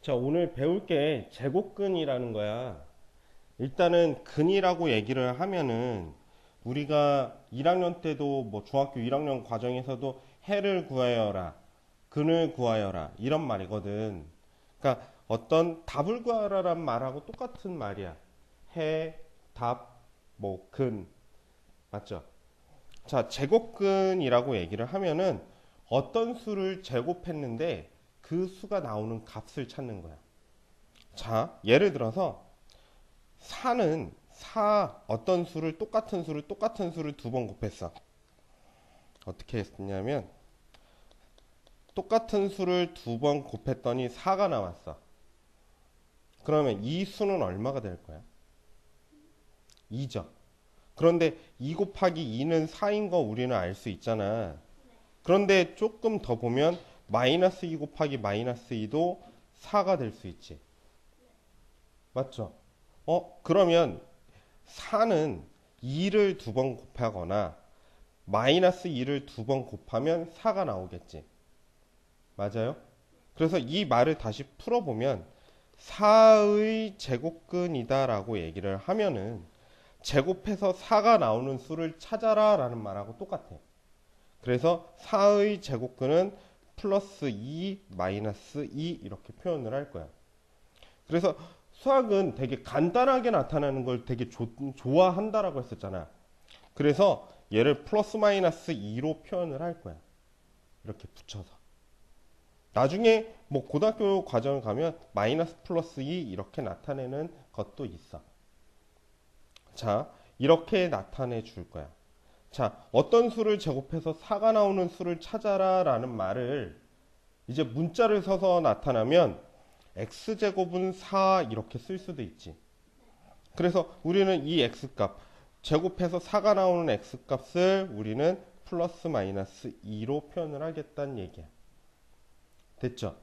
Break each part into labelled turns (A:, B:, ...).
A: 자, 오늘 배울 게 제곱근이라는 거야. 일단은 근이라고 얘기를 하면은 우리가 1학년 때도 뭐 중학교 1학년 과정에서도 해를 구하여라, 근을 구하여라 이런 말이거든. 그러니까 어떤 답을 구하라란 말하고 똑같은 말이야. 해, 답, 뭐 근, 맞죠? 자, 제곱근이라고 얘기를 하면은 어떤 수를 제곱했는데 그 수가 나오는 값을 찾는 거야. 자, 예를 들어서 4는 어떤 수를 똑같은 수를 두 번 곱했어. 어떻게 했냐면 똑같은 수를 두 번 곱했더니 4가 나왔어. 그러면 이 수는 얼마가 될 거야? 2죠. 그런데 2 곱하기 2는 4인 거 우리는 알 수 있잖아. 그런데 조금 더 보면 마이너스 2 곱하기 마이너스 2도 4가 될 수 있지. 맞죠? 그러면 4는 2를 두 번 곱하거나 마이너스 2를 두 번 곱하면 4가 나오겠지. 맞아요? 그래서 이 말을 다시 풀어보면 4의 제곱근이다라고 얘기를 하면은 제곱해서 4가 나오는 수를 찾아라 라는 말하고 똑같아. 그래서 4의 제곱근은 플러스 2 마이너스 2 이렇게 표현을 할 거야. 그래서 수학은 되게 간단하게 나타나는 걸 되게 좋아한다라고 했었잖아. 그래서 얘를 플러스 마이너스 2로 표현을 할 거야. 이렇게 붙여서. 나중에 뭐 고등학교 과정을 가면 마이너스 플러스 2 이렇게 나타내는 것도 있어. 자, 이렇게 나타내 줄 거야. 자, 어떤 수를 제곱해서 4가 나오는 수를 찾아라 라는 말을 이제 문자를 써서 나타나면 x제곱은 4 이렇게 쓸 수도 있지. 그래서 우리는 이 x값 제곱해서 4가 나오는 x값을 우리는 플러스 마이너스 2로 표현을 하겠다는 얘기야. 됐죠?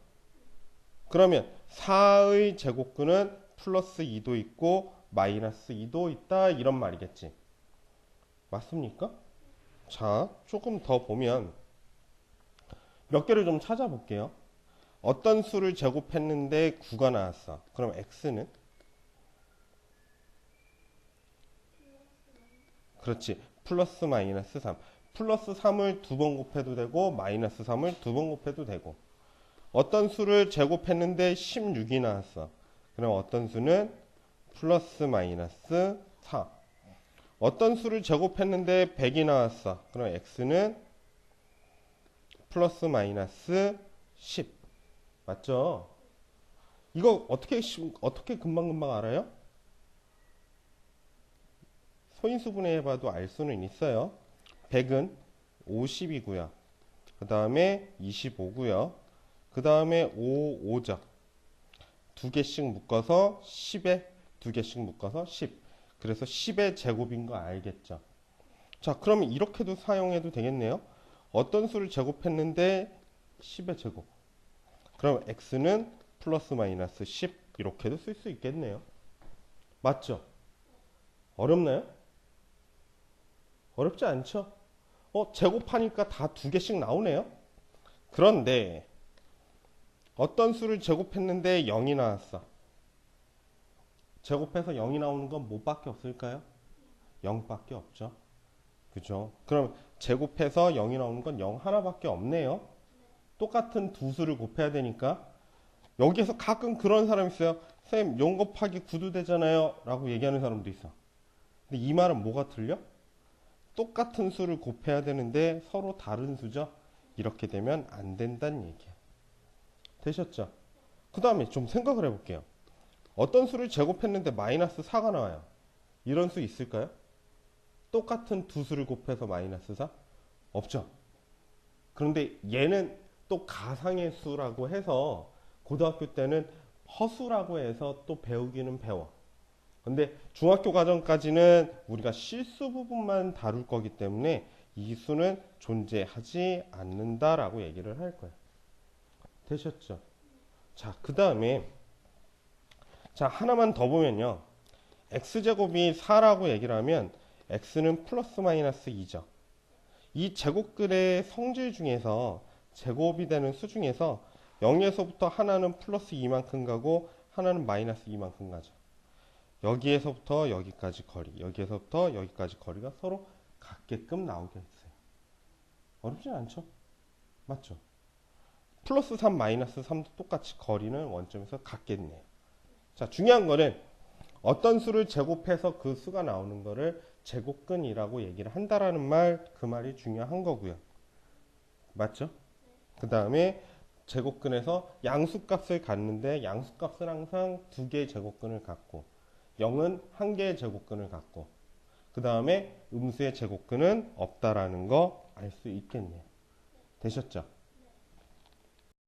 A: 그러면 4의 제곱근은 플러스 2도 있고 마이너스 2도 있다 이런 말이겠지. 맞습니까? 자, 조금 더 보면 몇 개를 좀 찾아볼게요. 어떤 수를 제곱했는데 9가 나왔어. 그럼 x는? 그렇지. 플러스 마이너스 3. 플러스 3을 두 번 곱해도 되고 마이너스 3을 두 번 곱해도 되고. 어떤 수를 제곱했는데 16이 나왔어. 그럼 어떤 수는 플러스 마이너스 4. 어떤 수를 제곱했는데 100이 나왔어. 그럼 x는 플러스 마이너스 10. 맞죠? 이거 어떻게 금방금방 알아요? 소인수분해 해봐도 알 수는 있어요. 100은 50이고요. 그 다음에 25고요. 그 다음에 5죠. 두 개씩 묶어서 10에 두 개씩 묶어서 10. 그래서 10의 제곱인 거 알겠죠? 자, 그러면 이렇게도 사용해도 되겠네요. 어떤 수를 제곱했는데 10의 제곱. 그럼 x는 플러스 마이너스 10 이렇게도 쓸 수 있겠네요. 맞죠? 어렵나요? 어렵지 않죠? 제곱하니까 다 두 개씩 나오네요. 그런데 어떤 수를 제곱했는데 0이 나왔어. 제곱해서 0이 나오는 건 뭐밖에 없을까요? 0밖에 없죠. 그죠? 그럼 제곱해서 0이 나오는 건 0 하나밖에 없네요. 똑같은 두 수를 곱해야 되니까. 여기에서 가끔 그런 사람이 있어요. 선생님 0 곱하기 9도 되잖아요 라고 얘기하는 사람도 있어. 근데 이 말은 뭐가 틀려? 똑같은 수를 곱해야 되는데 서로 다른 수죠. 이렇게 되면 안 된다는 얘기야. 되셨죠? 그 다음에 좀 생각을 해볼게요. 어떤 수를 제곱했는데 마이너스 4가 나와요. 이런 수 있을까요? 똑같은 두 수를 곱해서 마이너스 4? 없죠. 그런데 얘는 또 가상의 수라고 해서 고등학교 때는 허수라고 해서 또 배우기는 배워. 근데 중학교 과정까지는 우리가 실수 부분만 다룰 거기 때문에 이 수는 존재하지 않는다라고 얘기를 할 거예요. 되셨죠? 자, 그 다음에 자, 하나만 더 보면요. x제곱이 4라고 얘기를 하면 x는 플러스 마이너스 2죠. 이 제곱글의 성질 중에서 제곱이 되는 수 중에서 0에서부터 하나는 플러스 2만큼 가고 하나는 마이너스 2만큼 가죠. 여기에서부터 여기까지 거리, 여기에서부터 여기까지 거리가 서로 같게끔 나오게 했어요. 어렵지 않죠? 맞죠? 플러스 3, 마이너스 3도 똑같이 거리는 원점에서 같겠네요. 자, 중요한 거는 어떤 수를 제곱해서 그 수가 나오는 거를 제곱근이라고 얘기를 한다라는 말, 그 말이 중요한 거고요. 맞죠? 그 다음에 제곱근에서 양수값을 갖는데 양수값은 항상 두 개의 제곱근을 갖고 0은 한 개의 제곱근을 갖고 그 다음에 음수의 제곱근은 없다라는 거 알 수 있겠네요. 되셨죠?